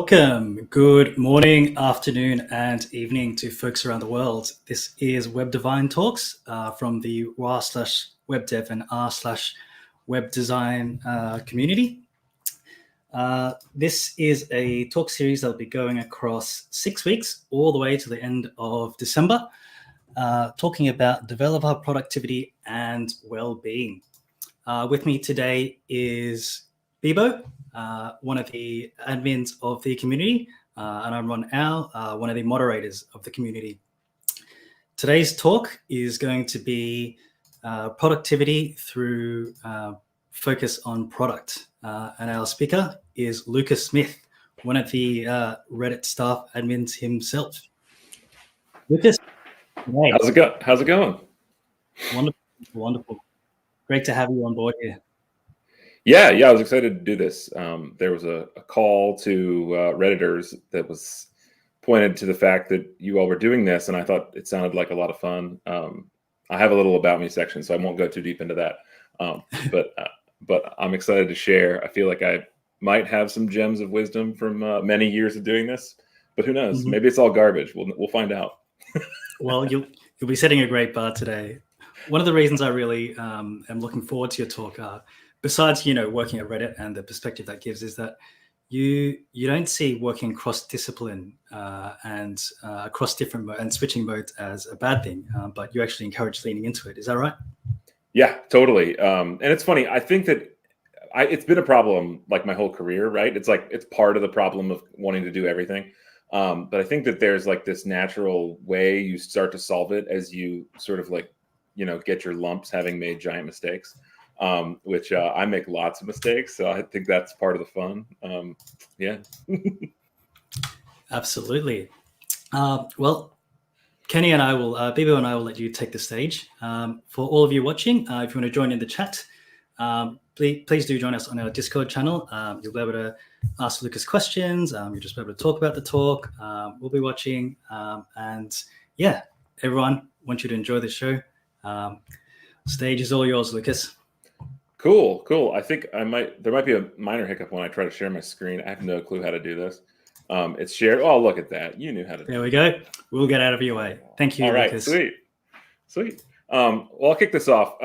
Welcome. Good morning, afternoon, and evening to folks around the world. This is Devign Talks from the r/webdev and r/web design community. This is a talk series that will be going across 6 weeks, all the way to the end of December, talking about developer productivity and well-being. With me today is Bibo, one of the admins of the community, and I'm Ron Au, one of the moderators of the community. Today's talk is going to be productivity through focus on product. And our speaker is Lucas Smith, one of the Reddit staff admins himself. Lucas, hey. How's it going? Wonderful. Great to have you on board here. Yeah, I was excited to do this. There was a call to Redditors that was pointed to the fact that you all were doing this, and I thought it sounded like a lot of fun. I have a little about me section, so I won't go too deep into that. But I'm excited to share. I feel like I might have some gems of wisdom from many years of doing this, but who knows? Mm-hmm. Maybe it's all garbage. We'll find out. Well, you'll be setting a great bar today. One of the reasons I really am looking forward to your talk, besides working at Reddit and the perspective that gives, is that you don't see working cross-discipline and across different and switching modes as a bad thing, but you actually encourage leaning into it. Is that right? Yeah, totally. And it's funny. I think that it's been a problem like my whole career, right? It's like it's part of the problem of wanting to do everything. But I think that there's like this natural way you start to solve it as you sort of like get your lumps having made giant mistakes, which I make lots of mistakes. So I think that's part of the fun. Yeah. Absolutely. Well, Kenny and I will, Bibo and I will let you take the stage. For all of you watching, if you want to join in the chat, please do join us on our Discord channel. You'll be able to ask Lucas questions. You'll just be able to talk about the talk. We'll be watching. And yeah, everyone, want you to enjoy the show. Stage is all yours, Lucas. Cool. I think there might be a minor hiccup when I try to share my screen. I have no clue how to do this. It's shared. Oh, look at that. You knew how to do it. There we go. We'll get out of your way. Thank you, all right, Lucas. Sweet. Well, I'll kick this off.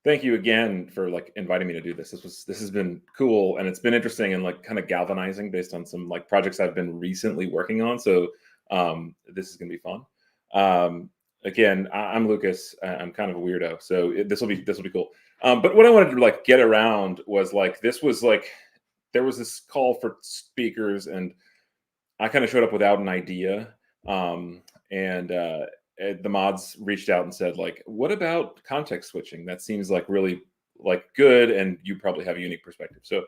Thank you again for like inviting me to do this. This has been cool, and it's been interesting and like kind of galvanizing based on some like projects I've been recently working on. So this is gonna be fun. Again, I'm Lucas. I'm kind of a weirdo, so this will be cool. But what I wanted to like get around was like there was this call for speakers, and I kind of showed up without an idea. The mods reached out and said like, "What about context switching? That seems like really like good, and you probably have a unique perspective." So,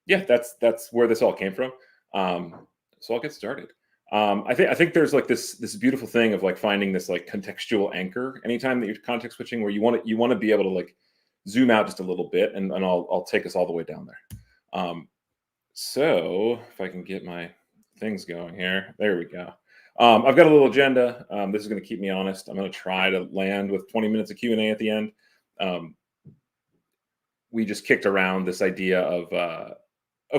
yeah, that's where this all came from. So I'll get started. I think there's like this beautiful thing of like finding this like contextual anchor anytime that you're context switching, where you want to be able to like zoom out just a little bit, and I'll take us all the way down there. So if I can get my things going here, there we go. I've got a little agenda. This is going to keep me honest. I'm going to try to land with 20 minutes of Q&A at the end. We just kicked around this idea of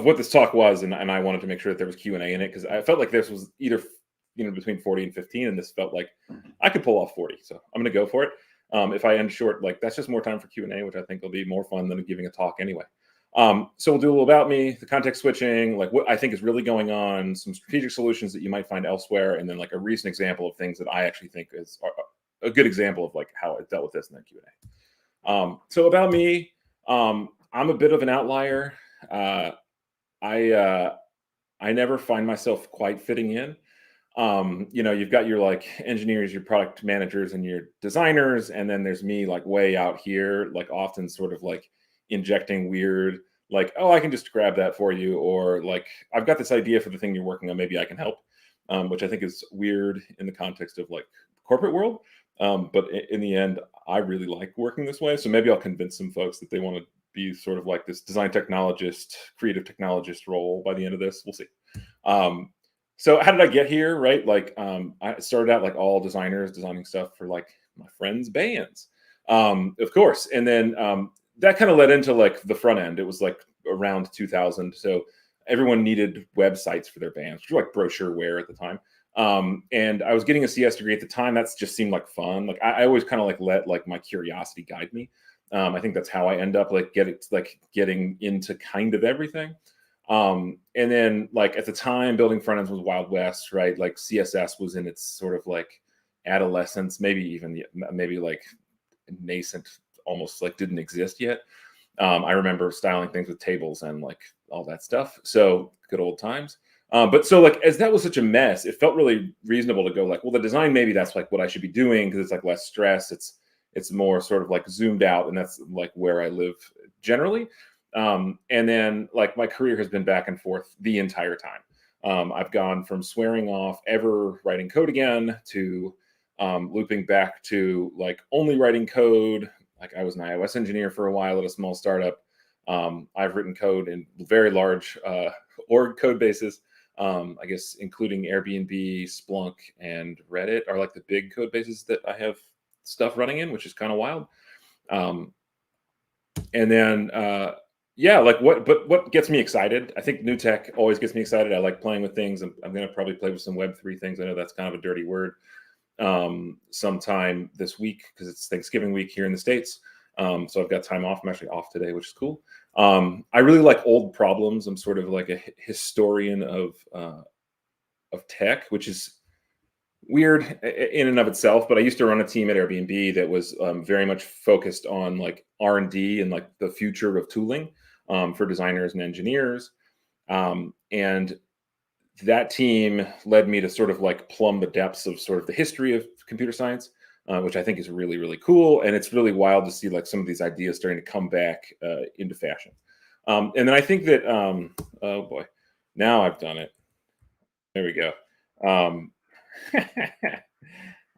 what this talk was, and I wanted to make sure that there was Q&A in it, because I felt like this was either between 40 and 15, and this felt like I could pull off 40. So I'm going to go for it. If I end short, like that's just more time for Q&A, which I think will be more fun than giving a talk anyway. So we'll do a little about me, the context switching, like what I think is really going on, some strategic solutions that you might find elsewhere, and then like a recent example of things that I actually think is a good example of like how I dealt with this in that Q&A. So about me, I'm a bit of an outlier. I never find myself quite fitting in. You've got your like engineers, your product managers, and your designers, and then there's me like way out here, like often sort of like injecting weird, like, oh, I can just grab that for you, or like I've got this idea for the thing you're working on, maybe I can help, which I think is weird in the context of like corporate world. But in the end, I really like working this way, so maybe I'll convince some folks that they want to be sort of like this design technologist, creative technologist role by the end of this. We'll see. So how did I get here, right? Like I started out like all designers designing stuff for like my friends' bands, of course, and then that kind of led into like the front end. It was like around 2000. So everyone needed websites for their bands, which were like brochureware at the time. And I was getting a CS degree at the time. That's just seemed like fun. Like I always kind of like let like my curiosity guide me. I think that's how I end up like getting into kind of everything. And then like at the time, building front ends was Wild West, right? Like CSS was in its sort of like adolescence, maybe like nascent, almost like didn't exist yet. I remember styling things with tables and like all that stuff. So good old times. But so like as that was such a mess, it felt really reasonable to go like, well, the design, maybe that's like what I should be doing because it's like less stress. It's more sort of like zoomed out, and that's like where I live generally. And then like my career has been back and forth the entire time. I've gone from swearing off ever writing code again to looping back to like only writing code. Like I was an iOS engineer for a while at a small startup. I've written code in very large org code bases. I guess including Airbnb, Splunk, and Reddit are like the big code bases that I have stuff running in, which is kind of wild. And then yeah, like what gets me excited? I think new tech always gets me excited. I like playing with things. I'm going to probably play with some Web3 things. I know that's kind of a dirty word. Sometime this week because it's Thanksgiving week here in the States. So I've got time off. I'm actually off today, which is cool. I really like old problems. I'm sort of like a historian of tech, which is weird in and of itself. But I used to run a team at Airbnb that was very much focused on like R&D and like the future of tooling for designers and engineers. And that team led me to sort of like plumb the depths of sort of the history of computer science, which I think is really, really cool. And it's really wild to see like some of these ideas starting to come back into fashion. And then I think that, oh boy, now I've done it. There we go.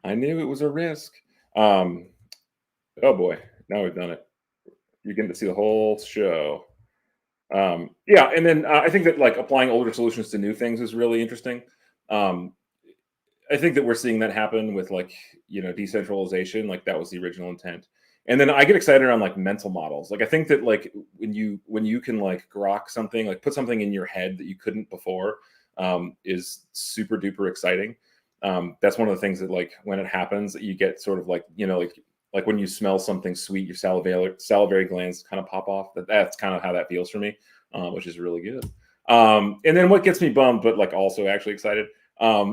I knew it was a risk. Oh boy, now we've done it. You're getting to see the whole show. Yeah, and then I think that like applying older solutions to new things is really interesting. I think that we're seeing that happen with like decentralization, like that was the original intent. And then I get excited around like mental models. Like I think that like when you can like grok something, like put something in your head that you couldn't before, is super duper exciting. That's one of the things that like when it happens, you get sort of like like when you smell something sweet, your salivary glands kind of pop off. That's kind of how that feels for me, which is really good. And then what gets me bummed, but like also actually excited,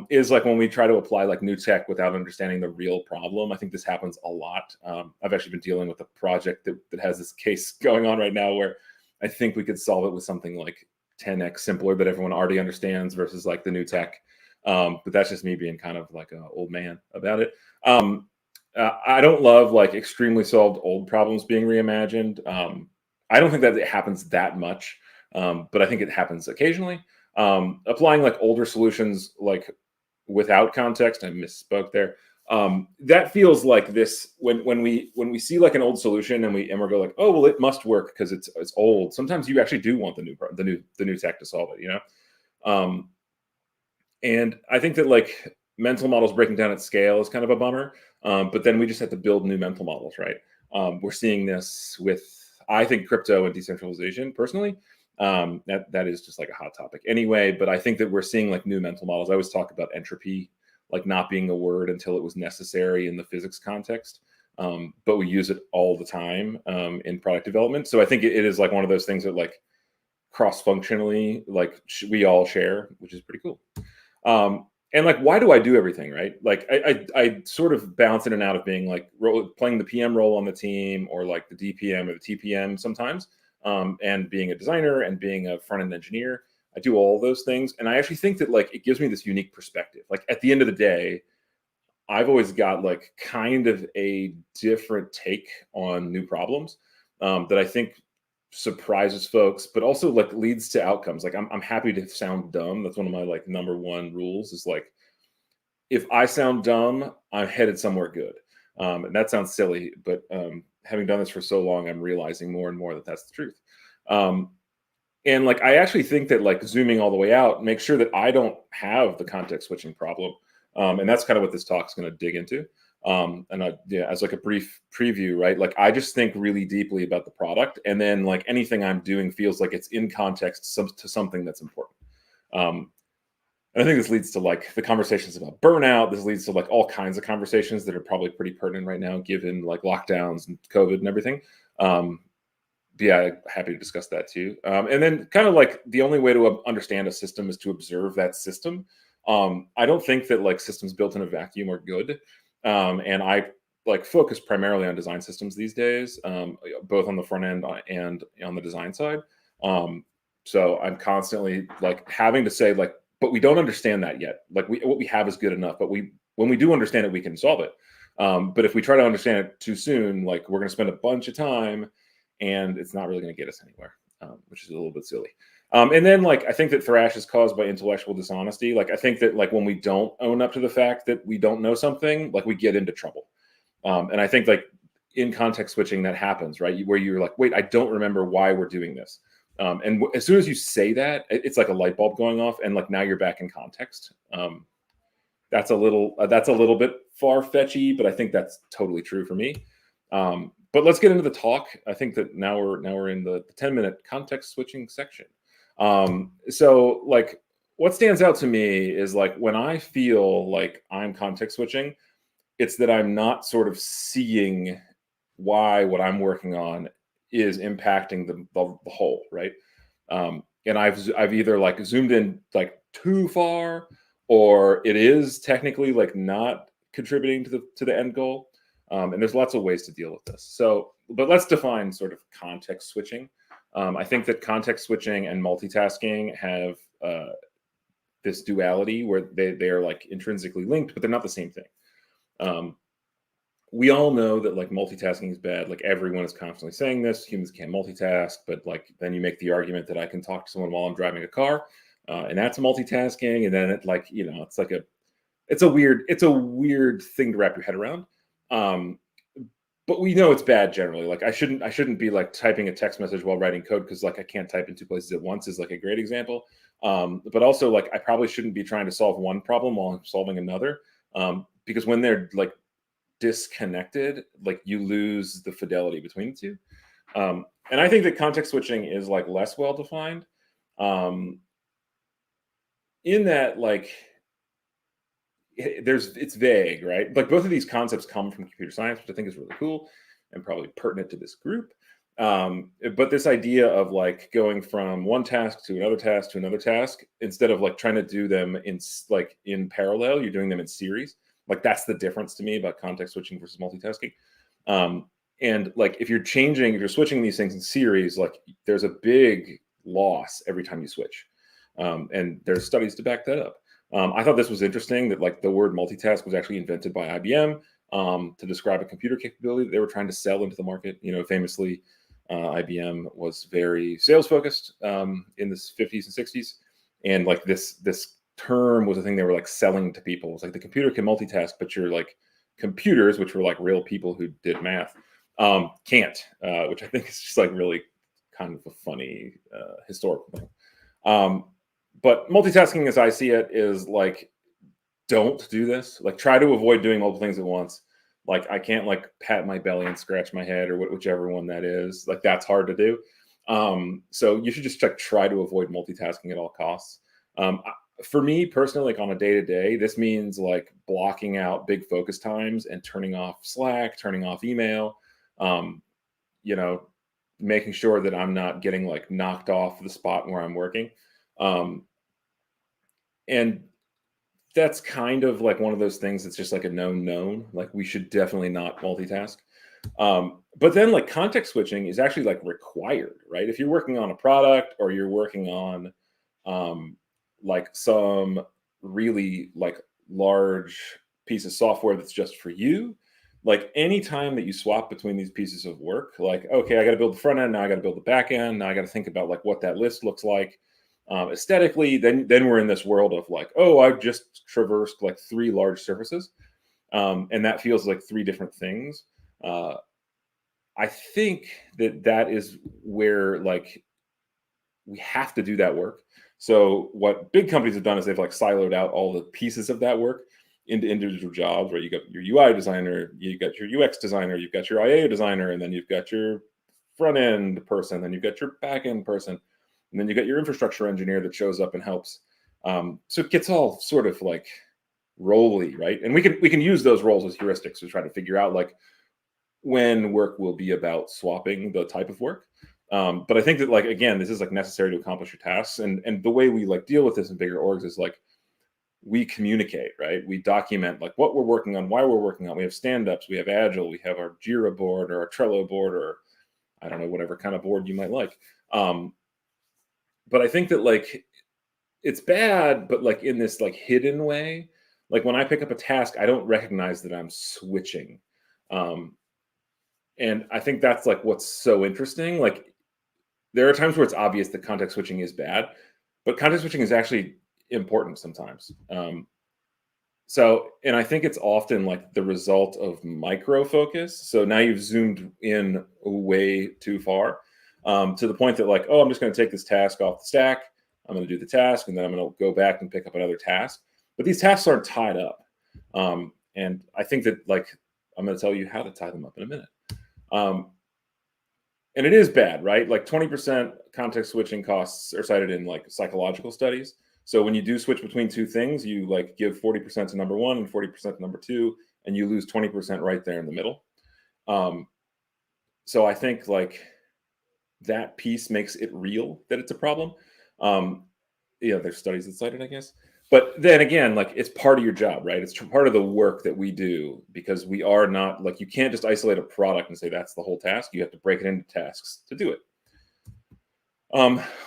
is like when we try to apply like new tech without understanding the real problem. I think this happens a lot. I've actually been dealing with a project that has this case going on right now where I think we could solve it with something like 10x simpler that everyone already understands versus like the new tech. But that's just me being kind of like an old man about it. I don't love like extremely solved old problems being reimagined. I don't think that it happens that much, but I think it happens occasionally. Applying like older solutions like without context, I misspoke there. That feels like this when we see like an old solution and we go like, oh well, it must work because it's old. Sometimes you actually do want the new tech to solve it, and I think that like mental models breaking down at scale is kind of a bummer. But then we just have to build new mental models, right? We're seeing this with, I think, crypto and decentralization personally. That is just like a hot topic anyway. But I think that we're seeing like new mental models. I always talk about entropy, like not being a word until it was necessary in the physics context. But we use it all the time in product development. So I think it is like one of those things that like cross-functionally, like we all share, which is pretty cool. And like, why do I do everything, right? Like I sort of bounce in and out of being like playing the PM role on the team or like the DPM or the TPM sometimes, and being a designer and being a front-end engineer. I do all those things. And I actually think that like, it gives me this unique perspective. Like at the end of the day, I've always got like kind of a different take on new problems, that I think surprises folks, but also like leads to outcomes. Like I'm happy to sound dumb. That's one of my like number one rules is like, if I sound dumb, I'm headed somewhere good. And that sounds silly, but having done this for so long, I'm realizing more and more that that's the truth. And like, I actually think that like zooming all the way out, make sure that I don't have the context switching problem. And that's kind of what this talk is going to dig into. As like a brief preview, right? Like I just think really deeply about the product, and then like anything I'm doing feels like it's in context to something that's important. And I think this leads to like the conversations about burnout. This leads to like all kinds of conversations that are probably pretty pertinent right now, given like lockdowns and COVID and everything. Yeah, happy to discuss that too. And then kind of like the only way to understand a system is to observe that system. I don't think that like systems built in a vacuum are good. And I like focus primarily on design systems these days, both on the front end and on the design side. So I'm constantly like having to say like, but we don't understand that yet. Like what we have is good enough, but when we do understand it, we can solve it. But if we try to understand it too soon, like we're going to spend a bunch of time and it's not really going to get us anywhere, which is a little bit silly. And then like, I think that thrash is caused by intellectual dishonesty. Like, I think that like when we don't own up to the fact that we don't know something, like we get into trouble. And I think like in context switching that happens, right? Where you're like, wait, I don't remember why we're doing this. And as soon as you say that, it's like a light bulb going off, and like now you're back in context. That's a little bit far-fetchy, but I think that's totally true for me. But let's get into the talk. I think that now we're in the 10-minute context switching section. So like what stands out to me is like when I feel like I'm context switching, it's that I'm not sort of seeing why what I'm working on is impacting the whole, right? And I've either like zoomed in like too far, or it is technically like not contributing to the end goal. And there's lots of ways to deal with this. So, but let's define sort of context switching. I think that context switching and multitasking have this duality where they are like intrinsically linked, but they're not the same thing. We all know that like multitasking is bad. Like everyone is constantly saying this. Humans can't multitask, but like then you make the argument that I can talk to someone while I'm driving a car, and that's multitasking. And then it like it's a weird thing to wrap your head around. But we know it's bad generally. Like I shouldn't be like typing a text message while writing code because like I can't type in two places at once is like a great example. But also like I probably shouldn't be trying to solve one problem while I'm solving another, because when they're like disconnected, like you lose the fidelity between the two. And I think that context switching is like less well defined, in that like it's vague, right? Like both of these concepts come from computer science, which I think is really cool and probably pertinent to this group. But this idea of like going from one task to another task to another task, instead of like trying to do them in parallel, you're doing them in series. Like that's the difference to me about context switching versus multitasking. And like if you're switching these things in series, like there's a big loss every time you switch. And there's studies to back that up. I thought this was interesting that like the word multitask was actually invented by IBM to describe a computer capability that they were trying to sell into the market. You know, famously, IBM was very sales focused in the 50s and 60s, and like this term was a thing they were like selling to people. It's like the computer can multitask, but your like computers, which were like real people who did math, can't, which I think is just like really kind of a funny historical thing. But multitasking, as I see it, is like, don't do this. Like, try to avoid doing multiple things at once. Like, I can't like pat my belly and scratch my head or whichever one that is. Like, that's hard to do. So you should just try to avoid multitasking at all costs. For me personally, like on a day-to-day, this means like blocking out big focus times and turning off Slack, turning off email, making sure that I'm not getting like knocked off the spot where I'm working. And that's kind of like one of those things that's just like a known, like we should definitely not multitask. But then like context switching is actually like required, right? If you're working on a product or you're working on like some really like large piece of software that's just for you, like any time that you swap between these pieces of work, like, okay, I got to build the front end. Now I got to build the back end. Now I got to think about like what that list looks like. Aesthetically, then we're in this world of like, oh, I've just traversed like 3 large surfaces, and that feels like 3 different things. I think that is where like we have to do that work. So what big companies have done is they've like siloed out all the pieces of that work, into individual jobs, right? You got your UI designer, you got your UX designer, you've got your IA designer, and then you've got your front end person, then you've got your back end person, and then you got your infrastructure engineer that shows up and helps. So it gets all sort of like roly, right? And we can use those roles as heuristics to try to figure out like when work will be about swapping the type of work. But I think that, like, again, this is like necessary to accomplish your tasks. And the way we like deal with this in bigger orgs is like we communicate, right? We document like what we're working on, why we're working on. We have stand-ups, we have Agile, we have our Jira board or our Trello board, or I don't know, whatever kind of board you might like. But I think that like it's bad, but like in this like hidden way. Like when I pick up a task, I don't recognize that I'm switching. And I think that's like what's so interesting. Like there are times where it's obvious that context switching is bad, but context switching is actually important sometimes. And I think it's often like the result of micro focus. So now you've zoomed in way too far, to the point that like, oh, I'm just going to take this task off the stack. I'm going to do the task, and then I'm going to go back and pick up another task. But these tasks aren't tied up. And I think that like, I'm going to tell you how to tie them up in a minute. And it is bad, right? Like 20% context switching costs are cited in like psychological studies. So when you do switch between two things, you like give 40% to number one and 40% to number two, and you lose 20% right there in the middle. So I think like that piece makes it real that it's a problem. There's studies that cite it, I guess. But then again, like it's part of your job, right? It's part of the work that we do, because we are not like, you can't just isolate a product and say that's the whole task. You have to break it into tasks to do it.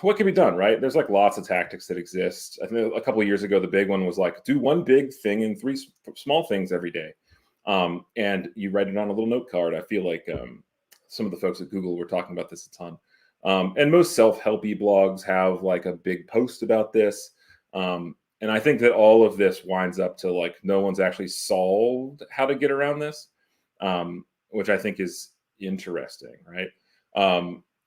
What can be done, right? There's like lots of tactics that exist. I think a couple of years ago, the big one was like, do one big thing and three small things every day. And you write it on a little note card. I feel like some of the folks at Google were talking about this a ton. And most self-helpy blogs have like a big post about this. And I think that all of this winds up to like, no one's actually solved how to get around this, which I think is interesting, right?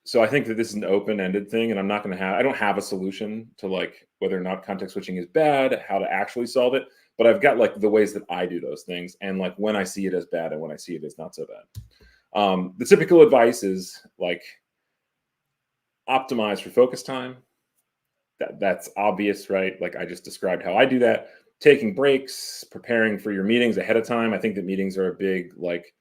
So I think that this is an open-ended thing, and I don't have a solution to like whether or not context switching is bad, how to actually solve it, but I've got like the ways that I do those things, and like when I see it as bad and when I see it as not so bad. The typical advice is like optimize for focus time. That's obvious, right? Like I just described how I do that. Taking breaks, preparing for your meetings ahead of time. I think that meetings are a big like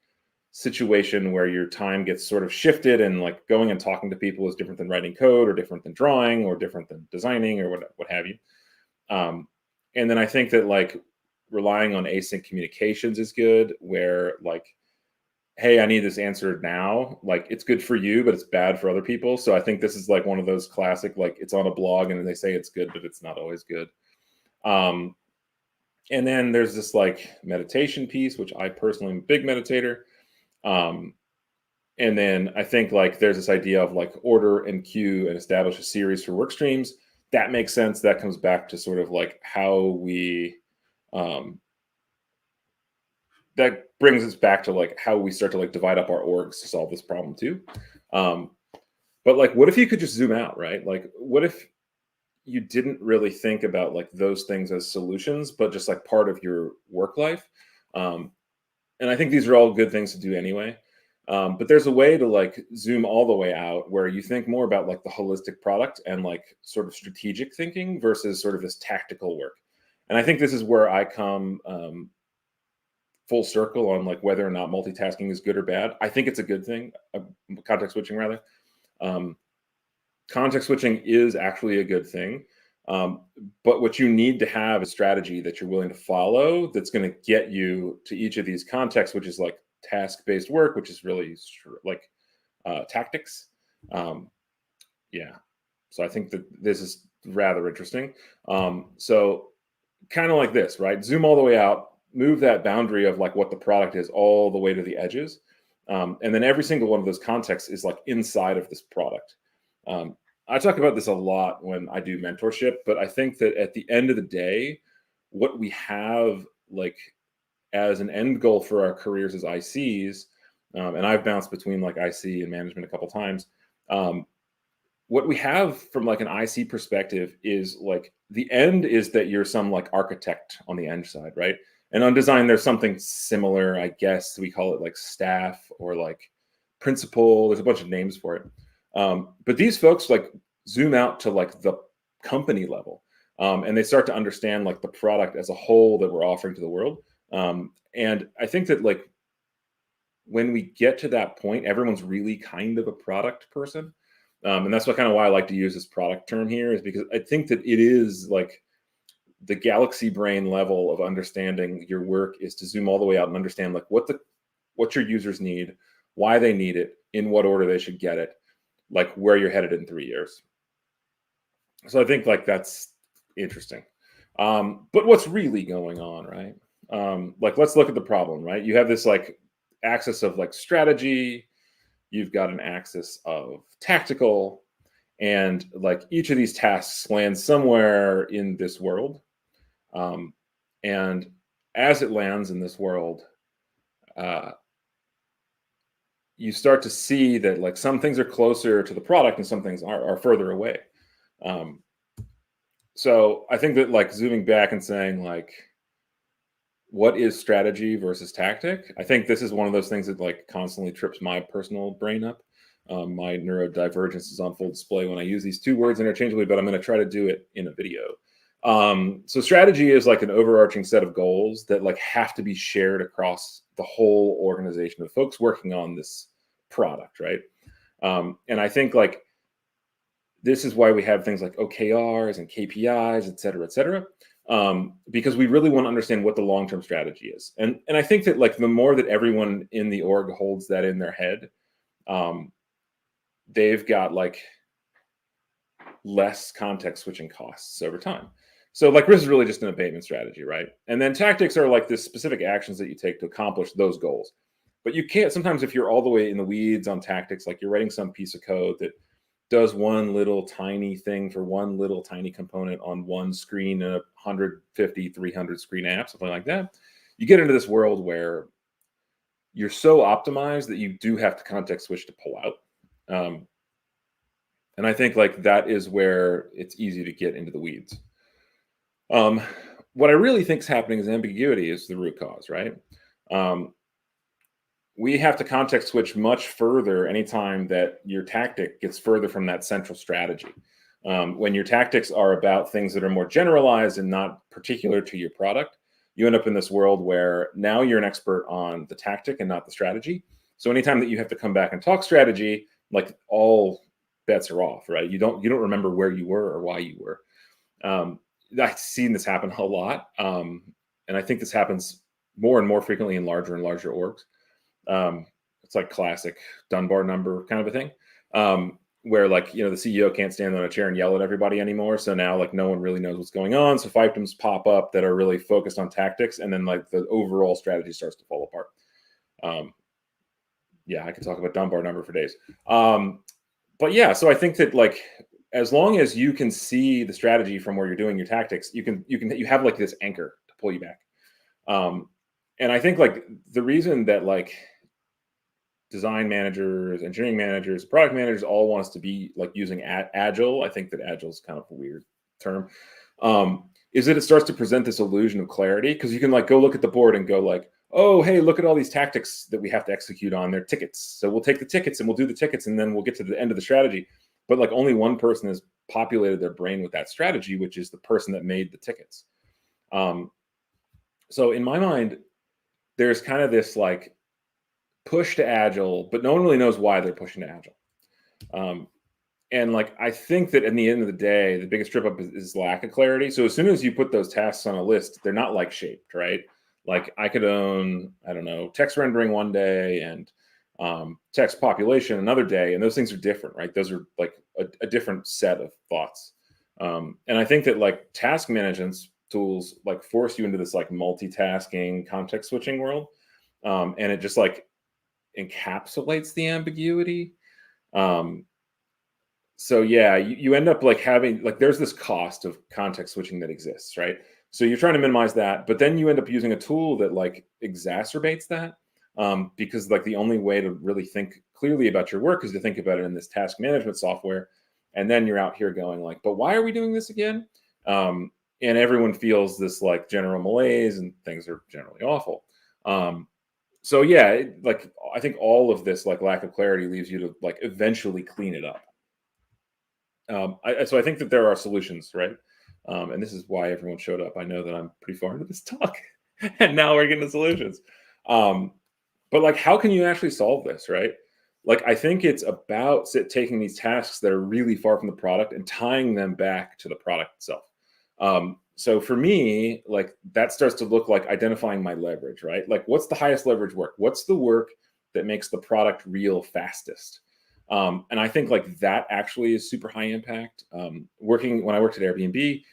situation where your time gets sort of shifted, and like going and talking to people is different than writing code, or different than drawing, or different than designing, or what have you. And then I think that like relying on async communications is good, where like, hey, I need this answered now. Like it's good for you, but it's bad for other people. So I think this is like one of those classic, like it's on a blog and they say it's good, but it's not always good. And then there's this like meditation piece, which I personally am a big meditator. And then I think like there's this idea of like order and queue and establish a series for work streams. That makes sense. That comes back to sort of like how we, that brings us back to like how we start to like divide up our orgs to solve this problem too. But like, what if you could just zoom out, right? Like, what if you didn't really think about like those things as solutions, but just like part of your work life? And I think these are all good things to do anyway. But there's a way to like zoom all the way out where you think more about like the holistic product and like sort of strategic thinking versus sort of this tactical work. And I think this is where I come full circle on like whether or not multitasking is good or bad. I think it's a good thing, context switching rather. Context switching is actually a good thing. But what you need to have is a strategy that you're willing to follow that's going to get you to each of these contexts, which is like task-based work, which is really like tactics. Yeah. So I think that this is rather interesting. So kind of like this, right? Zoom all the way out, move that boundary of like what the product is all the way to the edges. And then every single one of those contexts is like inside of this product. I talk about this a lot when I do mentorship, but I think that at the end of the day, what we have like as an end goal for our careers as ICs, and I've bounced between like IC and management a couple times. What we have from like an IC perspective is like the end is that you're some like architect on the end side, right? And on design, there's something similar, I guess. We call it like staff or like principal. There's a bunch of names for it. But these folks like zoom out to like the company level, and they start to understand like the product as a whole that we're offering to the world. And I think that like when we get to that point, everyone's really kind of a product person. And that's what kind of why I like to use this product term here, is because I think that it is like the galaxy brain level of understanding your work is to zoom all the way out and understand like what your users need, why they need it, in what order they should get it, like where you're headed in 3 years. So I think like that's interesting. But what's really going on, right? Like let's look at the problem, right? You have this like axis of like strategy, you've got an axis of tactical, and like each of these tasks lands somewhere in this world. And as it lands in this world, you start to see that like some things are closer to the product and some things are further away. So I think that like zooming back and saying like, what is strategy versus tactic? I think this is one of those things that like constantly trips my personal brain up. My neurodivergence is on full display when I use these two words interchangeably, but I'm going to try to do it in a video. So strategy is like an overarching set of goals that like have to be shared across the whole organization of folks working on this product, right? And I think like this is why we have things like OKRs and KPIs, et cetera, because we really want to understand what the long-term strategy is. And I think that like the more that everyone in the org holds that in their head, they've got like less context switching costs over time. So like this is really just an abatement strategy, right? And then tactics are like the specific actions that you take to accomplish those goals. But you can't, sometimes if you're all the way in the weeds on tactics, like you're writing some piece of code that does one little tiny thing for one little tiny component on one screen in a 150, 300 screen app, something like that, you get into this world where you're so optimized that you do have to context switch to pull out. And I think like that is where it's easy to get into the weeds. What I really think is happening is ambiguity is the root cause, right? We have to context switch much further anytime that your tactic gets further from that central strategy. When your tactics are about things that are more generalized and not particular to your product, you end up in this world where now you're an expert on the tactic and not the strategy. So anytime that you have to come back and talk strategy, like all bets are off, right? You don't remember where you were or why you were. I've seen this happen a lot. And I think this happens more and more frequently in larger and larger orgs. It's like classic Dunbar number kind of a thing, where like, you know, the CEO can't stand on a chair and yell at everybody anymore. So now like no one really knows what's going on. So fiefdoms pop up that are really focused on tactics. And then like the overall strategy starts to fall apart. Yeah, I could talk about Dunbar number for days. But yeah, so I think that like, as long as you can see the strategy from where you're doing your tactics, you have like this anchor to pull you back. And I think like the reason that like design managers, engineering managers, product managers all want us to be like using agile. I think that agile is kind of a weird term. Is that it starts to present this illusion of clarity, because you can like go look at the board and go like, oh, hey, look at all these tactics that we have to execute on. They're tickets. So we'll take the tickets and we'll do the tickets and then we'll get to the end of the strategy. But like only one person has populated their brain with that strategy, which is the person that made the tickets. So in my mind, there's kind of this like push to agile, but no one really knows why they're pushing to agile. And like, I think that in the end of the day, the biggest trip up is lack of clarity. So as soon as you put those tasks on a list, they're not like shaped, right? Like I could own, I don't know, text rendering one day and text population another day. And those things are different, right? Those are like a different set of thoughts. And I think that like task management tools like force you into this like multitasking context switching world. And it just like encapsulates the ambiguity. So yeah, you end up like having like there's this cost of context switching that exists, right? So you're trying to minimize that, but then you end up using a tool that like exacerbates that, because like the only way to really think clearly about your work is to think about it in this task management software, and then you're out here going like, but why are we doing this again? and everyone feels this like general malaise, and things are generally awful. So yeah, like I think all of this like lack of clarity leaves you to like eventually clean it up. So I think that there are solutions, right? And this is why everyone showed up. I know that I'm pretty far into this talk, and now we're getting to solutions. But like, how can you actually solve this, right? Like, I think it's about taking these tasks that are really far from the product and tying them back to the product itself. So for me, like that starts to look like identifying my leverage, right? Like, what's the highest leverage work? What's the work that makes the product real fastest? And I think like that actually is super high impact. When I worked at Airbnb,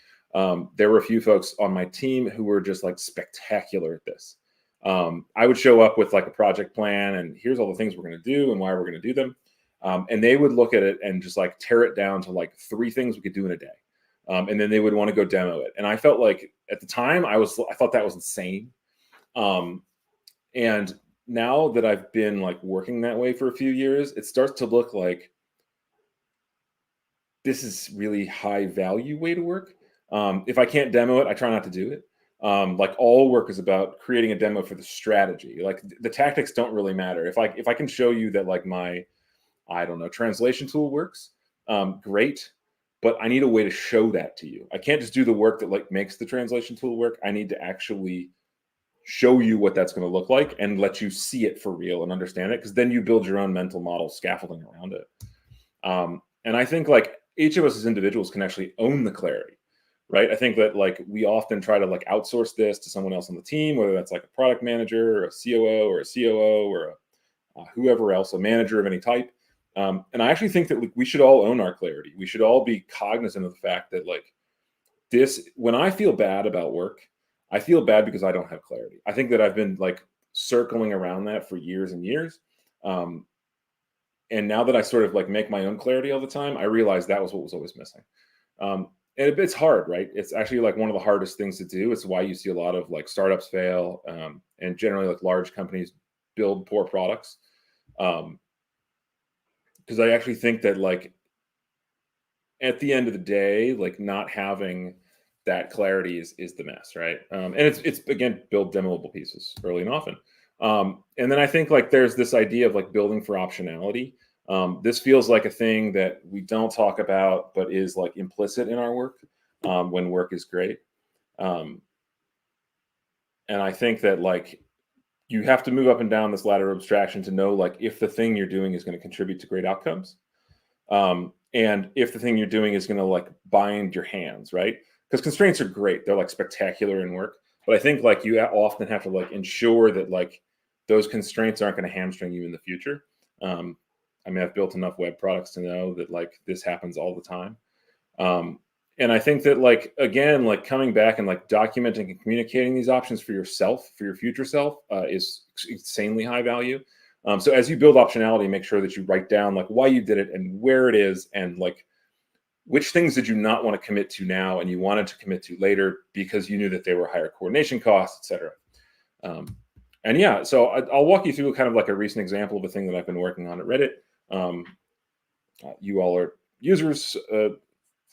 there were a few folks on my team who were just like spectacular at this. I would show up with like a project plan, and here's all the things we're going to do and why we're going to do them. And they would look at it and just like tear it down to like 3 things we could do in a day. And then they would want to go demo it. And I felt like at the time I thought that was insane. And now that I've been like working that way for a few years, it starts to look like this is really high value way to work. If I can't demo it, I try not to do it. Like all work is about creating a demo for the strategy. Like the tactics don't really matter. If I can show you that like my, I don't know, translation tool works, great. But I need a way to show that to you. I can't just do the work that like makes the translation tool work. I need to actually show you what that's going to look like and let you see it for real and understand it, because then you build your own mental model scaffolding around it. And I think like each of us as individuals can actually own the clarity, right? I think that like we often try to like outsource this to someone else on the team, whether that's like a product manager or a COO or a COO or whoever else, a manager of any type. And I actually think that we should all own our clarity. We should all be cognizant of the fact that like when I feel bad about work, I feel bad because I don't have clarity. I think that I've been like circling around that for years and years. And now that I sort of like make my own clarity all the time, I realize that was what was always missing. And it's hard, right? It's actually like one of the hardest things to do. It's why you see a lot of like startups fail, and generally like large companies build poor products. Because I actually think that like at the end of the day, like not having that clarity is the mess, right? And it's again, build demoable pieces early and often. And then I think like there's this idea of like building for optionality. This feels like a thing that we don't talk about, but is like implicit in our work when work is great. And I think that like you have to move up and down this ladder of abstraction to know like if the thing you're doing is going to contribute to great outcomes. And if the thing you're doing is going to like bind your hands, right? Because constraints are great. They're like spectacular in work. But I think like you often have to like ensure that like those constraints aren't going to hamstring you in the future. I mean, I've built enough web products to know that like this happens all the time. And I think that like, again, like coming back and like documenting and communicating these options for yourself, for your future self is insanely high value. So as you build optionality, make sure that you write down like why you did it and where it is, and like which things did you not want to commit to now and you wanted to commit to later because you knew that they were higher coordination costs, et cetera. And yeah, so I'll walk you through kind of like a recent example of a thing that I've been working on at Reddit. You all are users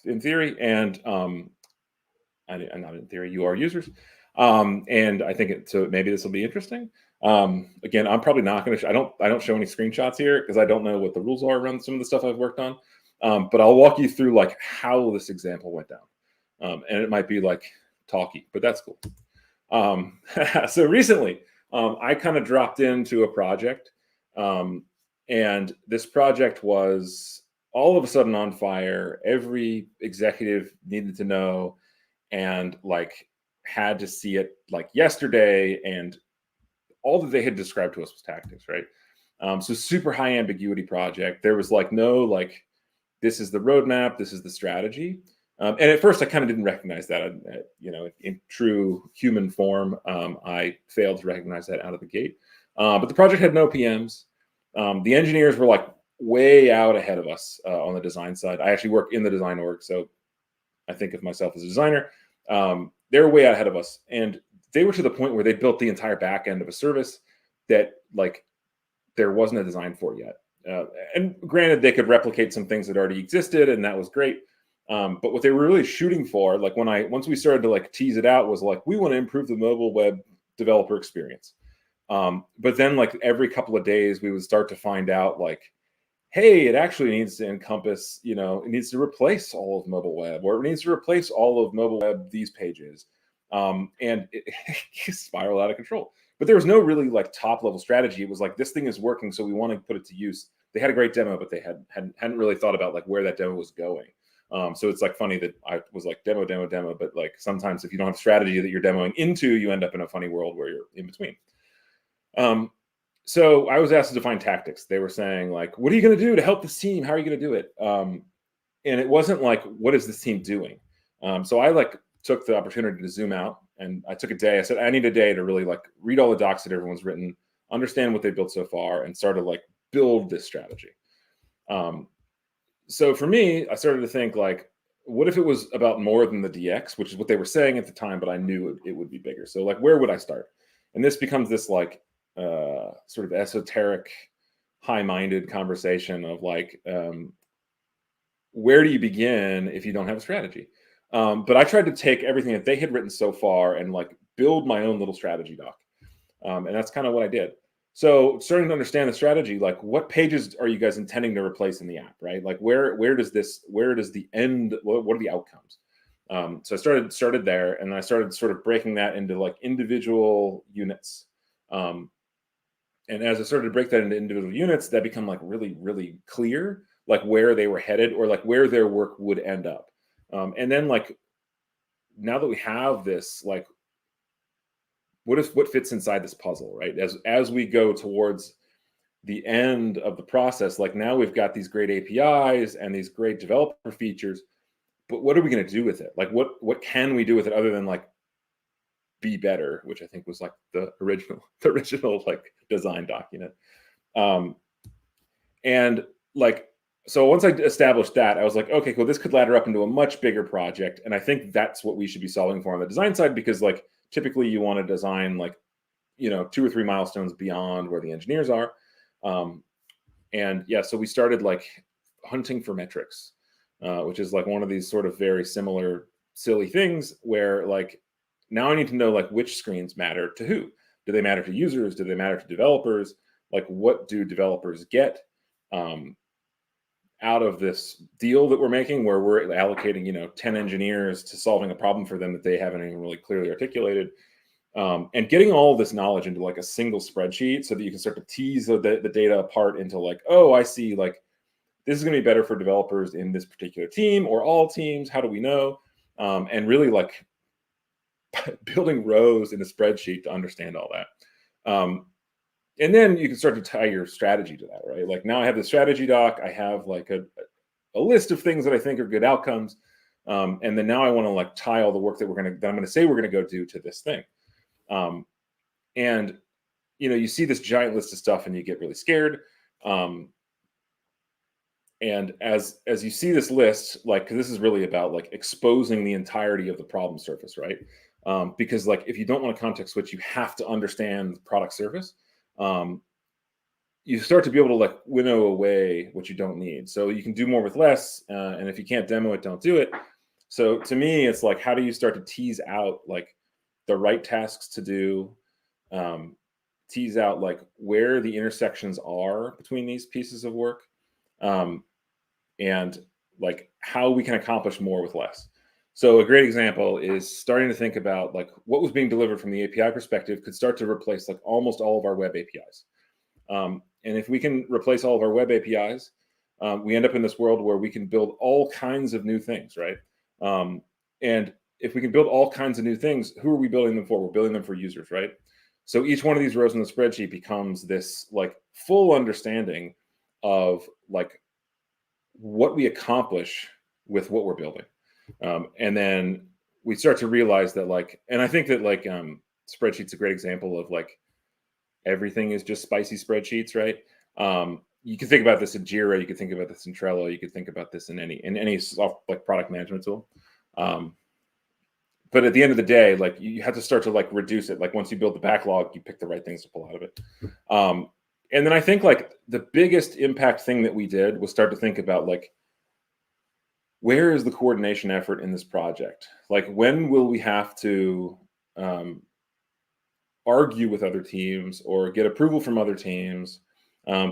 in theory, and not in theory, you are users. And I think so maybe this will be interesting. Again, I'm probably not going to, I don't show any screenshots here because I don't know what the rules are around some of the stuff I've worked on. But I'll walk you through like how this example went down. And it might be like talky, but that's cool. So recently, I kind of dropped into a project, and this project was all of a sudden on fire. Every executive needed to know and like had to see it like yesterday, and all that they had described to us was tactics, right? So super high ambiguity project. There was like no like, this is the roadmap, this is the strategy. And at first I kind of didn't recognize that, in true human form. I failed to recognize that out of the gate. But the project had no PMs. The engineers were like way out ahead of us on the design side. I actually work in the design org, so I think of myself as a designer. They were way out ahead of us. And they were to the point where they built the entire back end of a service that like there wasn't a design for yet. And granted, they could replicate some things that already existed, and that was great. But what they were really shooting for, like once we started to like tease it out, was like, we want to improve the mobile web developer experience. But then like every couple of days we would start to find out like, hey, it actually needs to encompass, it needs to replace all of mobile web, or it needs to replace all of mobile web these pages. And it spiraled out of control. But there was no really like top level strategy. It was like, this thing is working, so we want to put it to use. They had a great demo, but they hadn't really thought about like where that demo was going. So it's like funny that I was like demo, but like sometimes if you don't have strategy that you're demoing into, you end up in a funny world where you're in between. So I was asked to define tactics. They were saying like, what are you going to do to help this team? How are you going to do it? And it wasn't like, what is this team doing? So I like took the opportunity to zoom out, and I took a day. I said, I need a day to really like read all the docs that everyone's written, understand what they built so far, and start to like build this strategy. So for me, I started to think like, what if it was about more than the DX, which is what they were saying at the time, but I knew it would be bigger. So like, where would I start? And this becomes this like sort of esoteric, high-minded conversation of like, where do you begin if you don't have a strategy? But I tried to take everything that they had written so far and like build my own little strategy doc. And that's kind of what I did. So starting to understand the strategy, like what pages are you guys intending to replace in the app, right? Like where does the end, what are the outcomes? So I started there, and I started sort of breaking that into like individual units. And as I started to break that into individual units, that become like really, really clear, like where they were headed or like where their work would end up. And then like, now that we have this, like, what fits inside this puzzle, right? As we go towards the end of the process, like now we've got these great APIs and these great developer features, but what are we going to do with it? Like what can we do with it other than like be better, which I think was like the original like design document. And like, so once I established that, I was like, okay, cool, this could ladder up into a much bigger project. And I think that's what we should be solving for on the design side, because like typically you want to design like, 2 or 3 milestones beyond where the engineers are. And yeah, so we started like hunting for metrics, which is like one of these sort of very similar silly things where like, now I need to know like which screens matter to who. Do they matter to users? Do they matter to developers? Like what do developers get out of this deal that we're making, where we're allocating 10 engineers to solving a problem for them that they haven't even really clearly articulated, and getting all of this knowledge into like a single spreadsheet so that you can start to tease the data apart into like, oh, I see, like this is going to be better for developers in this particular team or all teams. How do we know? And really like building rows in a spreadsheet to understand all that. And then you can start to tie your strategy to that, right? Like now I have the strategy doc. I have like a list of things that I think are good outcomes. And then now I want to like tie all the work that I'm going to say we're going to go do to this thing. And you see this giant list of stuff and you get really scared. And as you see this list, like, 'cause this is really about like exposing the entirety of the problem surface, right? Because like, if you don't want to context switch, you have to understand the product surface. You start to be able to like winnow away what you don't need. So you can do more with less. And if you can't demo it, don't do it. So to me, it's like, how do you start to tease out like the right tasks to do, tease out like where the intersections are between these pieces of work, and like how we can accomplish more with less. So a great example is starting to think about like what was being delivered from the API perspective could start to replace like almost all of our web APIs. And if we can replace all of our web APIs, we end up in this world where we can build all kinds of new things, right? And if we can build all kinds of new things, who are we building them for? We're building them for users, right? So each one of these rows in the spreadsheet becomes this like full understanding of like what we accomplish with what we're building. And then we start to realize that like, and I think that like spreadsheets a great example of like everything is just spicy spreadsheets, right? You can think about this in Jira, you could think about this in Trello, you could think about this in any soft like product management tool. But at the end of the day, like you have to start to like reduce it. Like once you build the backlog, you pick the right things to pull out of it. And then I think like the biggest impact thing that we did was start to think about like, where is the coordination effort in this project? Like, when will we have to argue with other teams or get approval from other teams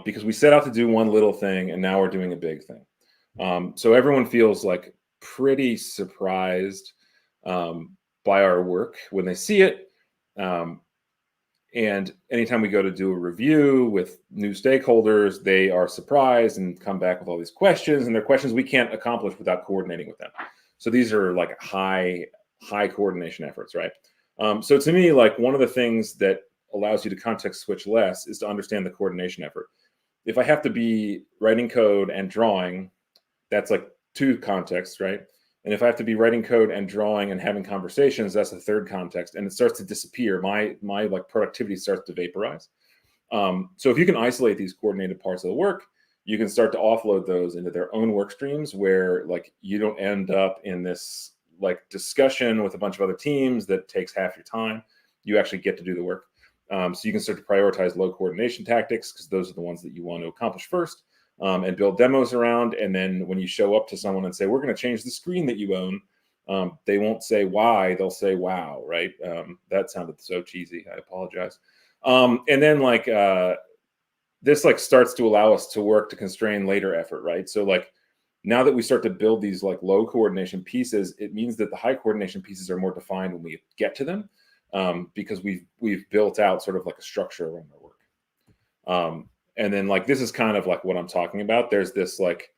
because we set out to do one little thing and now we're doing a big thing. So everyone feels like pretty surprised by our work when they see it. And anytime we go to do a review with new stakeholders, they are surprised and come back with all these questions, and they're questions we can't accomplish without coordinating with them. So these are like high coordination efforts, right? So to me, like, one of the things that allows you to context switch less is to understand the coordination effort. If I have to be writing code and drawing, that's like two contexts, right? And if I have to be writing code and drawing and having conversations, that's a third context, and it starts to disappear. My like productivity starts to vaporize. So if you can isolate these coordinated parts of the work, you can start to offload those into their own work streams, where like you don't end up in this like discussion with a bunch of other teams that takes half your time. You actually get to do the work. So you can start to prioritize low coordination tactics, because those are the ones that you want to accomplish first. And build demos around. And then when you show up to someone and say, we're going to change the screen that you own, they won't say why, they'll say wow, right? That sounded so cheesy. I apologize. And then like this like starts to allow us to work to constrain later effort, right? So like now that we start to build these like low coordination pieces, it means that the high coordination pieces are more defined when we get to them, because we've built out sort of like a structure around our work. And then like, this is kind of like what I'm talking about. There's this like,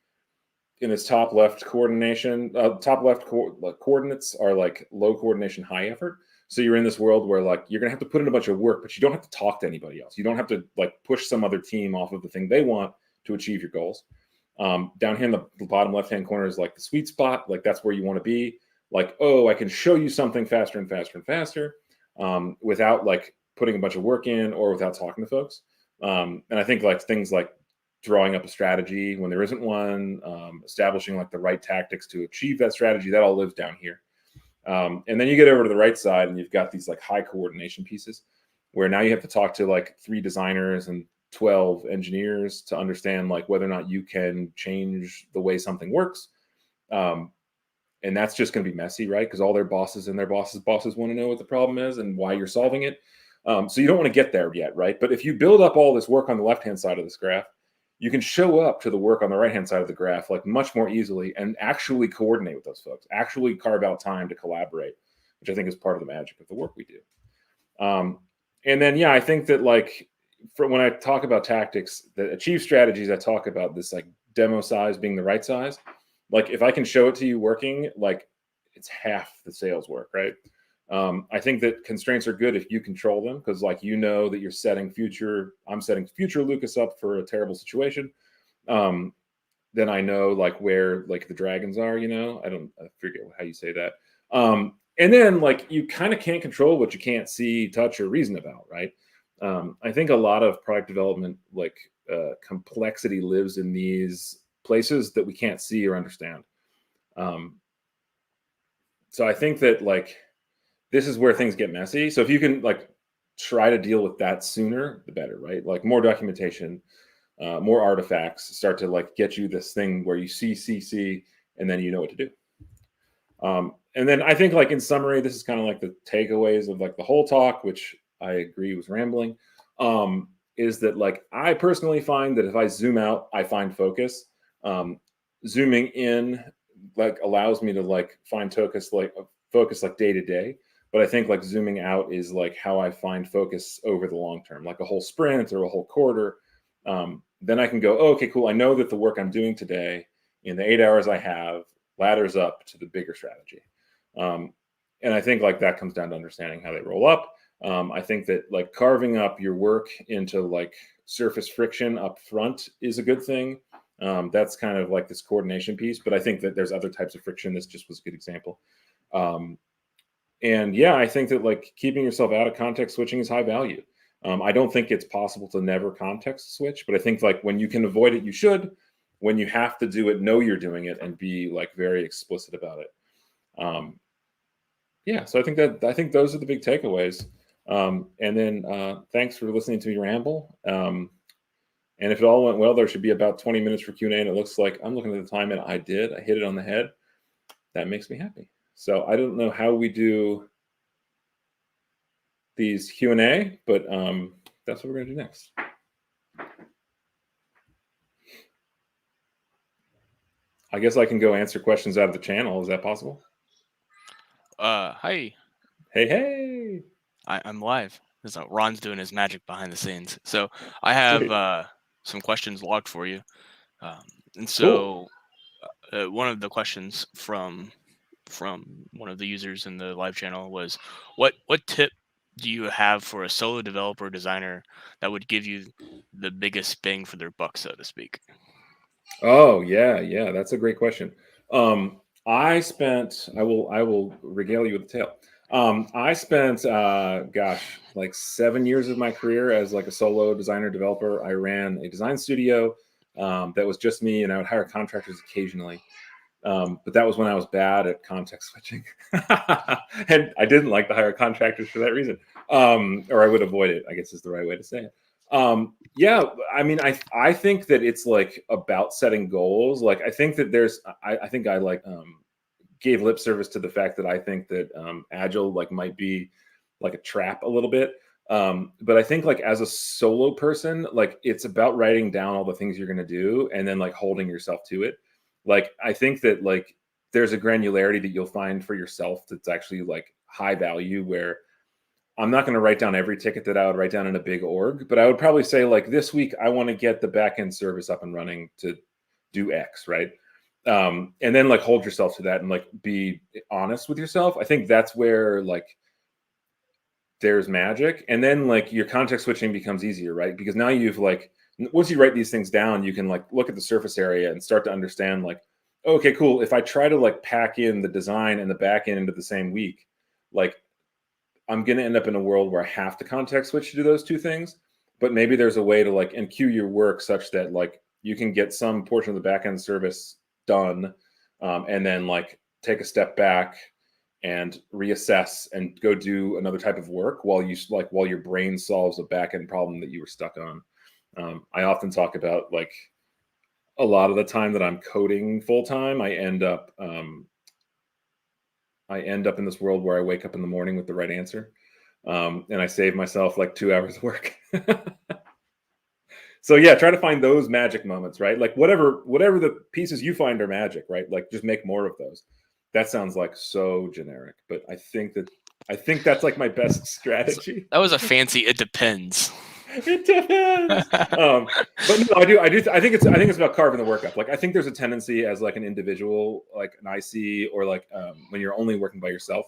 in this top left coordination, coordinates are like low coordination, high effort. So you're in this world where like, you're going to have to put in a bunch of work, but you don't have to talk to anybody else. You don't have to like push some other team off of the thing they want to achieve your goals. Down here in the bottom left-hand corner is like the sweet spot. Like, that's where you want to be. Like, oh, I can show you something faster and faster and faster, without like putting a bunch of work in or without talking to folks. And I think like things like drawing up a strategy when there isn't one, establishing like the right tactics to achieve that strategy, that all lives down here. And then you get over to the right side and you've got these like high coordination pieces where now you have to talk to like 3 designers and 12 engineers to understand like whether or not you can change the way something works. And that's just going to be messy, right? Because all their bosses and their bosses want to know what the problem is and why you're solving it. So you don't want to get there yet, right? But if you build up all this work on the left-hand side of this graph, you can show up to the work on the right-hand side of the graph like much more easily and actually coordinate with those folks, actually carve out time to collaborate, which I think is part of the magic of the work we do. And then, yeah, I think that like when I talk about tactics that achieve strategies, I talk about this like demo size being the right size. Like, if I can show it to you working, like it's half the sales work, right? I think that constraints are good if you control them, because like, you know that you're setting I'm setting future Lucas up for a terrible situation. Then I know like where like the dragons are, I forget how you say that. And then like, you kind of can't control what you can't see, touch, or reason about, right? I think a lot of product development, like complexity lives in these places that we can't see or understand. So I think that like, this is where things get messy. So if you can like try to deal with that sooner, the better, right? Like more documentation, more artifacts start to like get you this thing where you see, and then you know what to do. And then I think like in summary, this is kind of like the takeaways of like the whole talk, which I agree was rambling, is that like, I personally find that if I zoom out, I find focus. Zooming in like allows me to like find focus like day to day. But I think like zooming out is like how I find focus over the long term, like a whole sprint or a whole quarter. Then I can go, oh, okay, cool. I know that the work I'm doing today in the 8 hours I have ladders up to the bigger strategy. And I think like that comes down to understanding how they roll up. I think that like carving up your work into like surface friction up front is a good thing. That's kind of like this coordination piece, but I think that there's other types of friction. This just was a good example. And yeah, I think that like keeping yourself out of context switching is high value. I don't think it's possible to never context switch, but I think like when you can avoid it, you should. When you have to do it, know you're doing it and be like very explicit about it. Yeah, so I think those are the big takeaways. And then thanks for listening to me ramble. And if it all went well, there should be about 20 minutes for Q&A. And it looks like I'm looking at the time and I hit it on the head. that makes me happy. So I don't know how we do these Q&A, but that's what we're gonna do next. I guess I can go answer questions out of the channel. Is that possible? Hi. Hey. I'm live. So Ron's doing his magic behind the scenes. So I have some questions logged for you. And so Cool. one of the questions from one of the users in the live channel was, what tip do you have for a solo developer designer that would give you the biggest bang for their buck, so to speak? Oh yeah, that's a great question. I will regale you with the tale. I spent like 7 years of my career as like a solo designer developer. I ran a design studio that was just me, and I would hire contractors occasionally. But that was when I was bad at context switching, and I didn't like to hire contractors for that reason, or I would avoid it, I guess is the right way to say it. Yeah, I mean, I think that it's like about setting goals. Like, I think that I think I like gave lip service to the fact that I think that agile like might be like a trap a little bit. But I think like as a solo person, like it's about writing down all the things you're going to do and then like holding yourself to it. Like, I think that like there's a granularity that you'll find for yourself that's actually like high value, where I'm not going to write down every ticket that I would write down in a big org, but I would probably say like this week I want to get the backend service up and running to do X, right? And then like hold yourself to that and like be honest with yourself. I think that's where like there's magic. And then like your context switching becomes easier, right? Because now you've like, once you write these things down, you can like look at the surface area and start to understand like, okay, cool. If I try to like pack in the design and the back end into the same week, like I'm going to end up in a world where I have to context switch to do those two things. But maybe there's a way to like enqueue your work such that like you can get some portion of the backend service done, and then like take a step back and reassess and go do another type of work while your brain solves a backend problem that you were stuck on. I often talk about like a lot of the time that I'm coding full time, I end up in this world where I wake up in the morning with the right answer, and I save myself like 2 hours of work. So yeah, try to find those magic moments, right? Like whatever the pieces you find are magic, right? Like just make more of those. That sounds like so generic, but I think that's like my best strategy. That was a fancy "it depends." It depends. But no, I think it's about carving the work up. Like I think there's a tendency as like an individual, like an IC, or like when you're only working by yourself,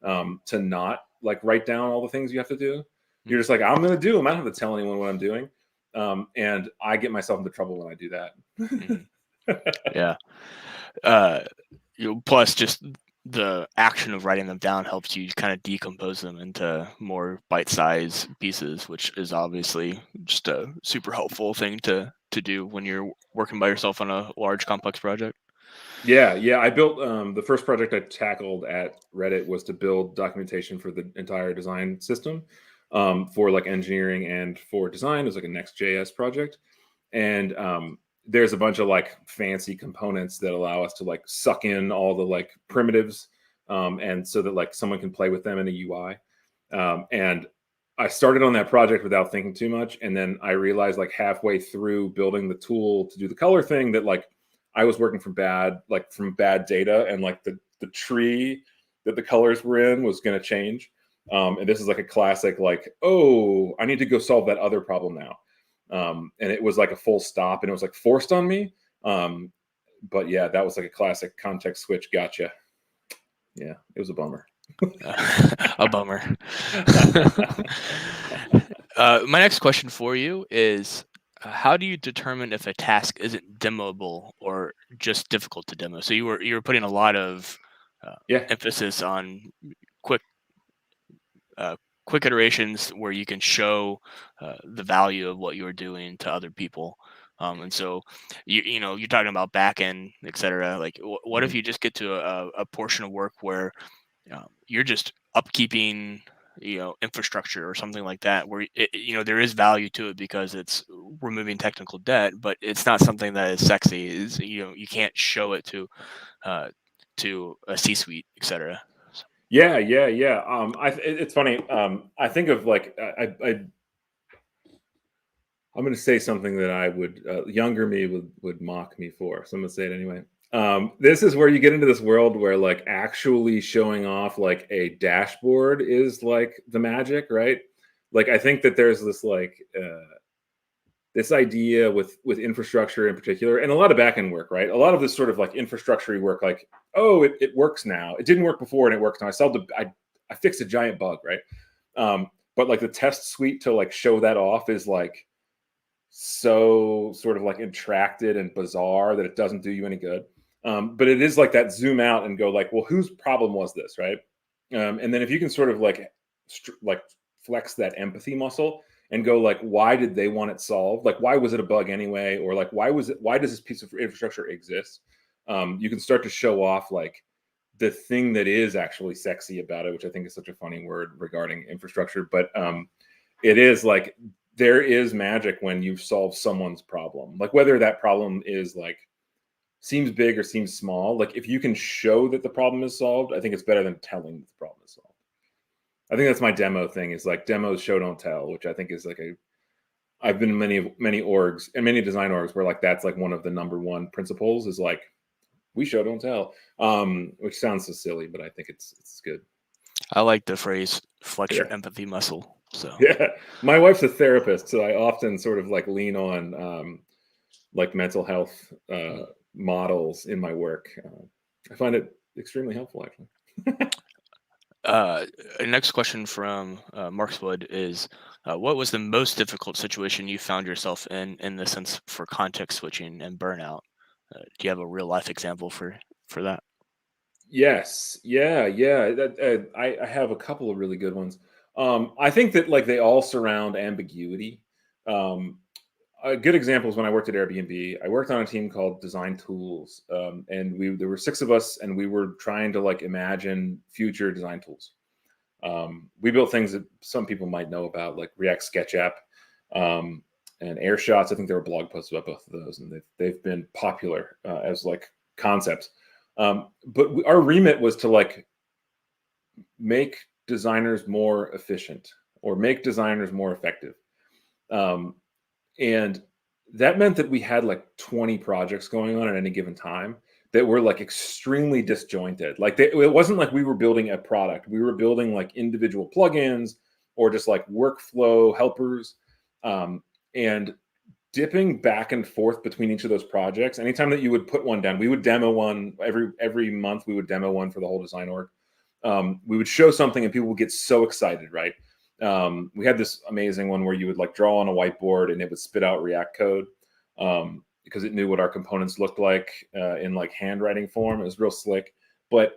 to not like write down all the things you have to do. You're just like, I'm gonna do them. I don't have to tell anyone what I'm doing. And I get myself into trouble when I do that. Yeah. Plus just the action of writing them down helps you kind of decompose them into more bite-sized pieces, which is obviously just a super helpful thing to do when you're working by yourself on a large complex project. Yeah. I built the first project I tackled at Reddit was to build documentation for the entire design system, for like engineering and for design. It was like a Next.js project, and there's a bunch of like fancy components that allow us to like suck in all the like primitives, and so that like someone can play with them in a UI. And I started on that project without thinking too much, and then I realized like halfway through building the tool to do the color thing that like I was working from bad data, and like the tree that the colors were in was going to change. And this is like a classic like, oh, I need to go solve that other problem now. And it was like a full stop, and it was like forced on me. But yeah, that was like a classic context switch. Gotcha. Yeah, it was a bummer. A bummer. My next question for you is, how do you determine if a task isn't demoable or just difficult to demo? So you were putting a lot of emphasis on quick iterations where you can show the value of what you're doing to other people. And so you're talking about back end, et cetera. Like what if you just get to a portion of work where you're just upkeeping infrastructure or something like that, where there is value to it because it's removing technical debt, but it's not something that is sexy. You can't show it to to a C-suite, et cetera. Yeah. It's funny. I think of like I'm going to say something that I would younger me would mock me for. So I'm going to say it anyway. This is where you get into this world where like actually showing off like a dashboard is like the magic, right? Like I think that there's this like this idea with infrastructure in particular, and a lot of back-end work, right? A lot of this sort of like infrastructure work, like, oh, it works now. It didn't work before and it works now. I fixed a giant bug, right? But like the test suite to like show that off is like so sort of like intracted and bizarre that it doesn't do you any good. But it is like that zoom out and go like, well, whose problem was this, right? And then if you can sort of like flex that empathy muscle and go like, why did they want it solved? Like, why was it a bug anyway? Or like, why does this piece of infrastructure exist? You can start to show off like the thing that is actually sexy about it, which I think is such a funny word regarding infrastructure. But it is like, there is magic when you solve someone's problem, like whether that problem is like seems big or seems small. Like if you can show that the problem is solved, I think it's better than telling that the problem is solved. I think that's my demo thing, is like demos show don't tell, which I think is like I've been in many orgs and many design orgs where like that's like one of the number one principles is like we show don't tell, which sounds so silly, but I think it's good. I like the phrase flex your empathy muscle. So yeah, my wife's a therapist, so I often sort of like lean on like mental health models in my work. I find it extremely helpful, actually. Next question from Markswood is, what was the most difficult situation you found yourself in the sense for context switching and burnout? Do you have a real life example for that? Yes. Yeah. I have a couple of really good ones. I think that like they all surround ambiguity. A good example is when I worked at Airbnb. I worked on a team called Design Tools, and there were 6 of us, and we were trying to like imagine future design tools. We built things that some people might know about, like React Sketch App and Airshots. I think there were blog posts about both of those, and they've been popular as like concepts. But our remit was to like make designers more efficient or make designers more effective. And that meant that we had like 20 projects going on at any given time that were like extremely disjointed. Like it wasn't like we were building a product. We were building like individual plugins or just like workflow helpers. And dipping back and forth between each of those projects. Anytime that you would put one down, we would demo one every month. We would demo one for the whole design org. We would show something and people would get so excited, right? We had this amazing one where you would like draw on a whiteboard and it would spit out React code because it knew what our components looked like in like handwriting form. It was real slick. But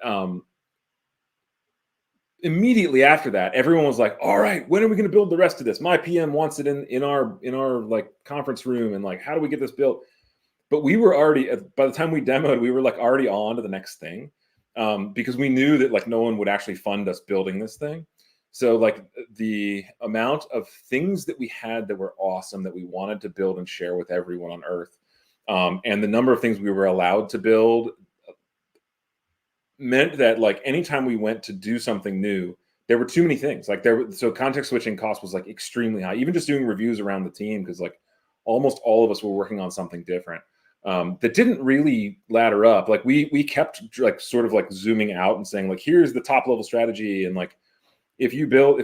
immediately after that, everyone was like, all right, when are we going to build the rest of this? My PM wants it in our like conference room. And like, how do we get this built? But we were already, by the time we demoed, we were like already on to the next thing because we knew that like no one would actually fund us building this thing. So like the amount of things that we had that were awesome that we wanted to build and share with everyone on Earth, and the number of things we were allowed to build meant that like anytime we went to do something new, there were too many things. Like so context switching cost was like extremely high. Even just doing reviews around the team, because like almost all of us were working on something different that didn't really ladder up. Like we kept like sort of like zooming out and saying like, here's the top level strategy, and like if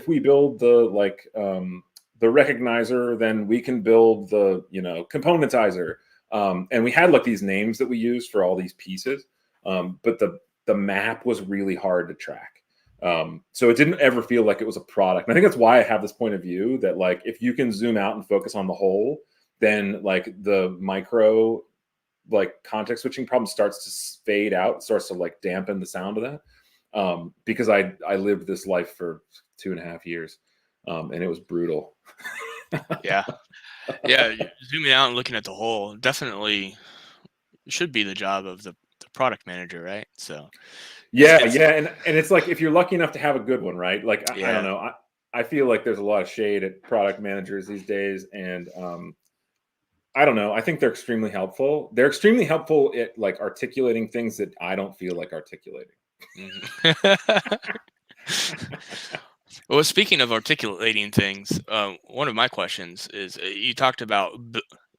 we build the like the recognizer, then we can build the componentizer. And we had like these names that we used for all these pieces, but the map was really hard to track. So it didn't ever feel like it was a product. And I think that's why I have this point of view that like if you can zoom out and focus on the whole, then like the micro like context switching problem starts to fade out, starts to like dampen the sound of that. Because I lived this life for 2.5 years, and it was brutal. Yeah. Zooming out and looking at the whole definitely should be the job of the product manager, right? So and it's like if you're lucky enough to have a good one, right? Like I don't know, I feel like there's a lot of shade at product managers these days, and I don't know. I think they're extremely helpful. They're extremely helpful at like articulating things that I don't feel like articulating. Well, speaking of articulating things, one of my questions is you talked about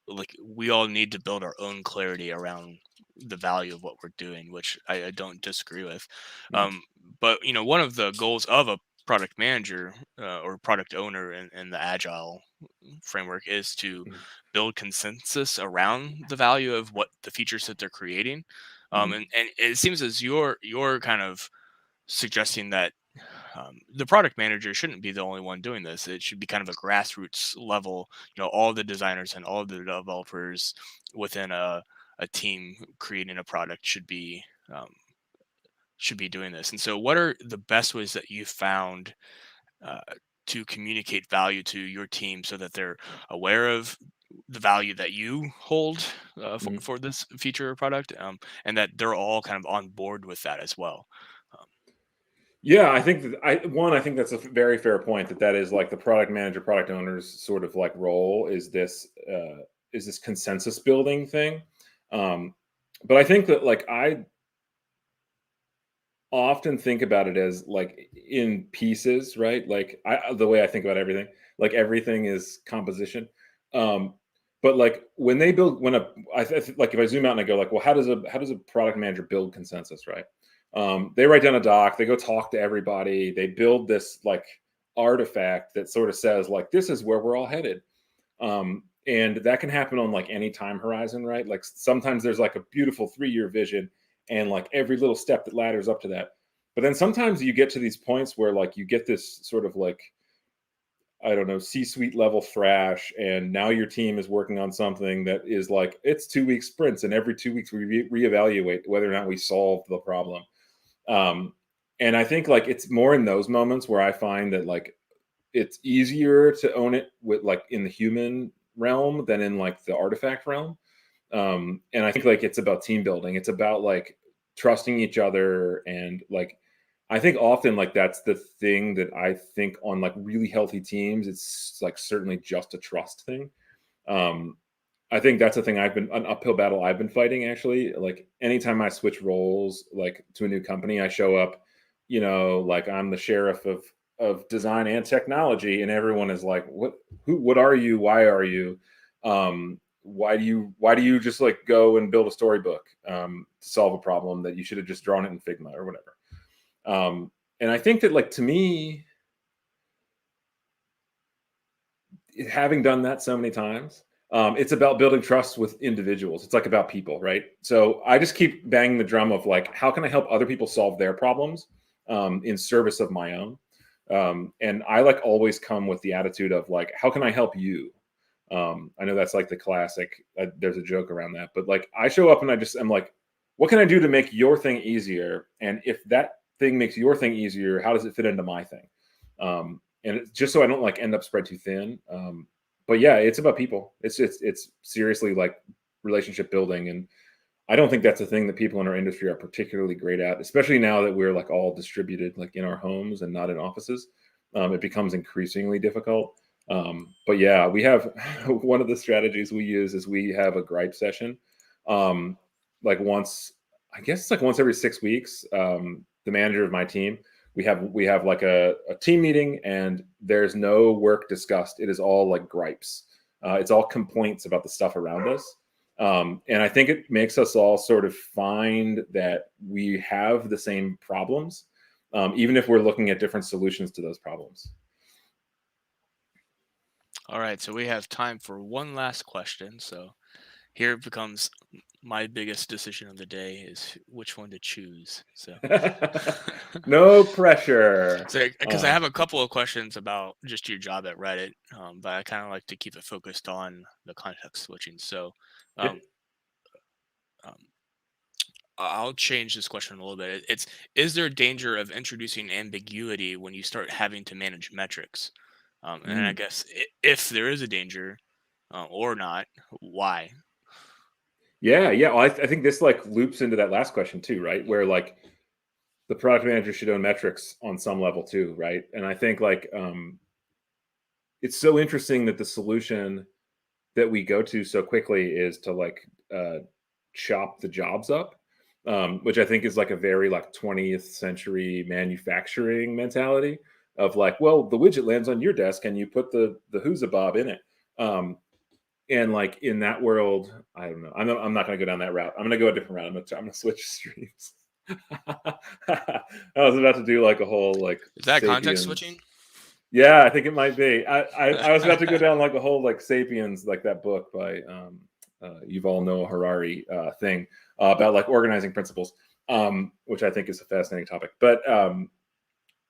like we all need to build our own clarity around the value of what we're doing, which I don't disagree with. Mm, But one of the goals of a product manager or product owner in the agile framework is to mm, build consensus around the value of what the features that they're creating. mm, And it seems as you're kind of suggesting that the product manager shouldn't be the only one doing this. It should be kind of a grassroots level. All the designers and all the developers within a team creating a product should be doing this. And so, what are the best ways that you found uh, to communicate value to your team so that they're aware of the value that you hold mm. for this feature or product, and that they're all kind of on board with that as well? Um, Yeah, I think that I think that's a very fair point, that is like the product manager, product owner's sort of like role is this consensus building thing. Um, but I think that like I often think about it as like in pieces, right? Like the way I think about everything, like everything is composition. Um, but like when they build, like if I zoom out and I go like, well, how does a product manager build consensus, right? They write down a doc, they go talk to everybody, they build this like artifact that sort of says like this is where we're all headed. And that can happen on like any time horizon, right? Like sometimes there's like a beautiful 3-year vision and like every little step that ladders up to that. But then sometimes you get to these points where like you get this sort of like, I don't know, C-suite level thrash, and now your team is working on something that is like it's 2-week sprints, and every 2 weeks we reevaluate whether or not we solved the problem. Um, and I think like it's more in those moments where I find that like it's easier to own it with like in the human realm than in like the artifact realm. And I think like it's about team building. It's about like trusting each other, and like I think often like that's the thing that I think on like really healthy teams, it's like certainly just a trust thing. Um, I think that's the thing an uphill battle I've been fighting actually. Like anytime I switch roles, like to a new company, I show up, like I'm the sheriff of design and technology, and everyone is like, what are you? Why are you? Why do you just like go and build a storybook to solve a problem that you should have just drawn it in Figma or whatever? And I think that like to me, having done that so many times, it's about building trust with individuals. It's like about people, right? So I just keep banging the drum of like, how can I help other people solve their problems in service of my own? And I like always come with the attitude of like, how can I help you? I know that's like the classic. There's a joke around that, but like I show up and I'm like, what can I do to make your thing easier? And if that thing makes your thing easier, how does it fit into my thing? And it's just so I don't like end up spread too thin. But yeah, it's about people. It's seriously like relationship building, and I don't think that's a thing that people in our industry are particularly great at, especially now that we're like all distributed, like in our homes and not in offices. It becomes increasingly difficult. But yeah, we have one of the strategies we use is we have a gripe session, like once, I guess it's like once every 6 weeks. The manager of my team, we have like a team meeting, and there's no work discussed. It is all like gripes. It's all complaints about the stuff around us. And I think it makes us all sort of find that we have the same problems, even if we're looking at different solutions to those problems. all right, so we have time for one last question. So here becomes my biggest decision of the day is which one to choose. So, No pressure. so because I have a couple of questions about just your job at Reddit, but I kind of like to keep it focused on the context switching. So, Yeah. um, um, I'll change this question a little bit. It's is there a danger of introducing ambiguity when you start having to manage metrics? And I Mm. guess if there is a danger or not, why? Yeah. Well, I think this like loops into that last question too, right? Where like the product manager should own metrics on some level too, right? And I think like it's so interesting that the solution that we go to so quickly is to like chop the jobs up, which I think is like a very like 20th century manufacturing mentality of like, well, the widget lands on your desk and you put the who's-a-bob in it. And like in that world, I don't know. I'm not going to go down that route. I'm going to go a different route. I'm going to switch streams. I was about to do like a whole like. Is that Sapiens. context switching? Yeah, I think it might be. I was about to go down like a whole like Sapiens, like that book by Yuval Noah Harari thing about like organizing principles, which I think is a fascinating topic. But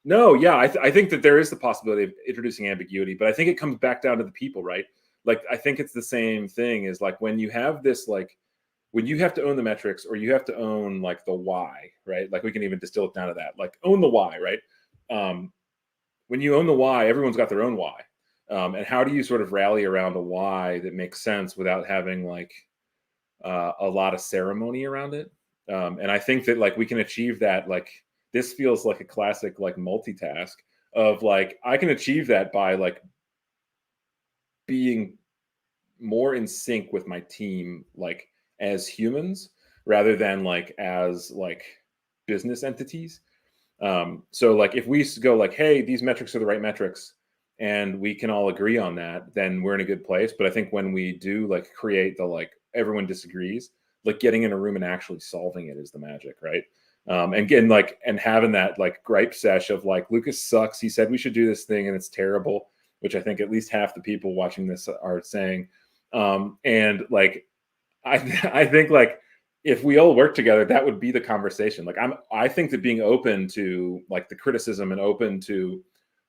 no, yeah, I think that there is the possibility of introducing ambiguity, but I think it comes back down to the people, right? Like, I think it's the same thing as like when you have this, like when you have to own the metrics or you have to own like the why, right? Like we can even distill it down to that, like own the why, right? When you own the why, everyone's got their own why. And how do you sort of rally around a why that makes sense without having like a lot of ceremony around it? And I think that like we can achieve that. Like this feels like a classic like multitask of like I can achieve that by like being more in sync with my team, like as humans rather than like as like business entities. So like if we go like, hey, these metrics are the right metrics and we can all agree on that, then we're in a good place. But I think when we do like create the like everyone disagrees, like getting in a room and actually solving it is the magic, right? And getting like and having that like gripe sesh of like Lucas sucks. He said we should do this thing and it's terrible, which I think at least half the people watching this are saying. And like I think like if we all work together, that would be the conversation. Like I think that being open to like the criticism and open to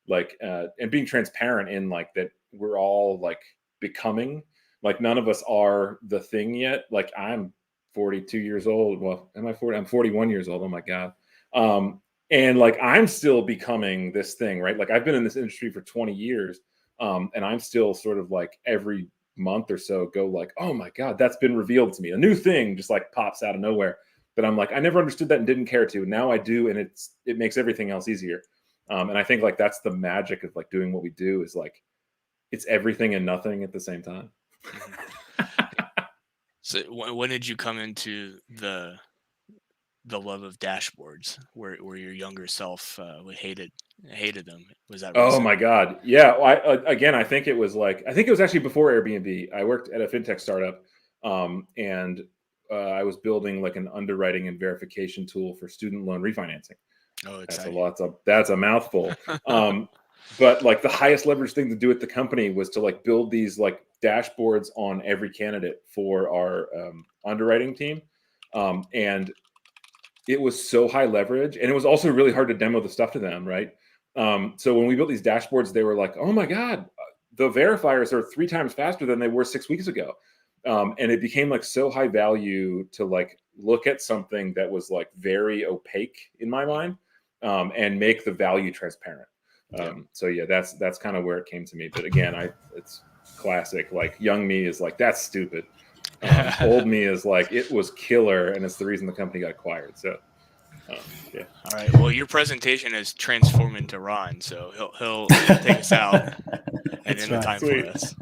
like and being transparent in like that we're all like becoming like none of us are the thing yet. Like I'm 42 years old. Well, am I 40? I'm 41 years old. Oh my God. And like I'm still becoming this thing, right? Like I've been in this industry for 20 years. And I'm still sort of like every month or so go like, oh my God, that's been revealed to me. A new thing just like pops out of nowhere. But I'm like, I never understood that and didn't care to. Now I do, and it makes everything else easier. And I think like that's the magic of like doing what we do is like it's everything and nothing at the same time. So when did you come into the love of dashboards where your younger self hated them? Was that recent? Oh my God. Yeah. Well, I think it was actually before Airbnb. I worked at a fintech startup and I was building like an underwriting and verification tool for student loan refinancing. Oh, exciting. That's a mouthful. But like the highest leverage thing to do at the company was to like build these like dashboards on every candidate for our underwriting team. And it was so high leverage and it was also really hard to demo the stuff to them. Right. So when we built these dashboards, they were like, oh my God, the verifiers are 3 times faster than they were 6 weeks ago. And it became like so high value to like look at something that was like very opaque in my mind and make the value transparent. So yeah, that's kind of where it came to me. But again, it's classic. Like young me is like, that's stupid. Old me is like, it was killer. And it's the reason the company got acquired. So yeah. All right. Well, your presentation is transformed into Ron, so he'll take us out and end the time for us.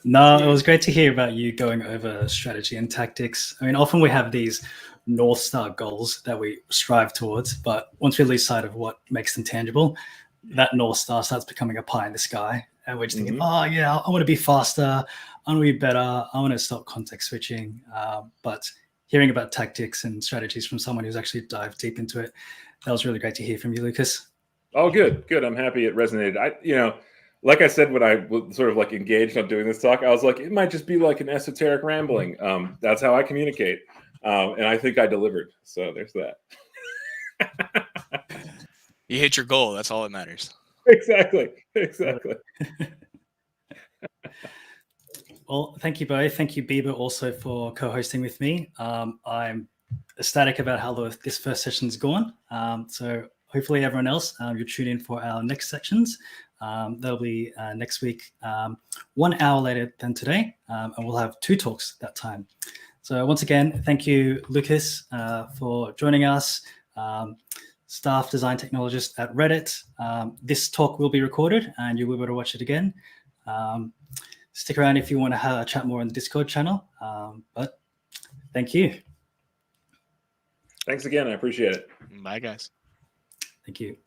No, it was great to hear about you going over strategy and tactics. I mean, often we have these North Star goals that we strive towards, but once we lose sight of what makes them tangible, that North Star starts becoming a pie in the sky. And we're just thinking, oh, yeah, I want to be faster. I want to be better. I want to stop context switching. But hearing about tactics and strategies from someone who's actually dived deep into it, that was really great to hear from you, Lucas. Oh, good. I'm happy it resonated. Like I said, when I was sort of like engaged on doing this talk, I was like, it might just be like an esoteric rambling. That's how I communicate. And I think I delivered. So there's that. You hit your goal. That's all that matters. Exactly. Well, thank you both. Thank you, Bieber, also for co-hosting with me. I'm ecstatic about how this first session's gone. So hopefully everyone else, you'll tune in for our next sections. That'll be next week, 1 hour later than today, and we'll have 2 talks that time. So once again, thank you, Lucas, for joining us, staff design technologist at Reddit. This talk will be recorded and you'll be able to watch it again. stick around if you want to chat more on the Discord channel. But thank you. Thanks again. I appreciate it. Bye, guys. Thank you.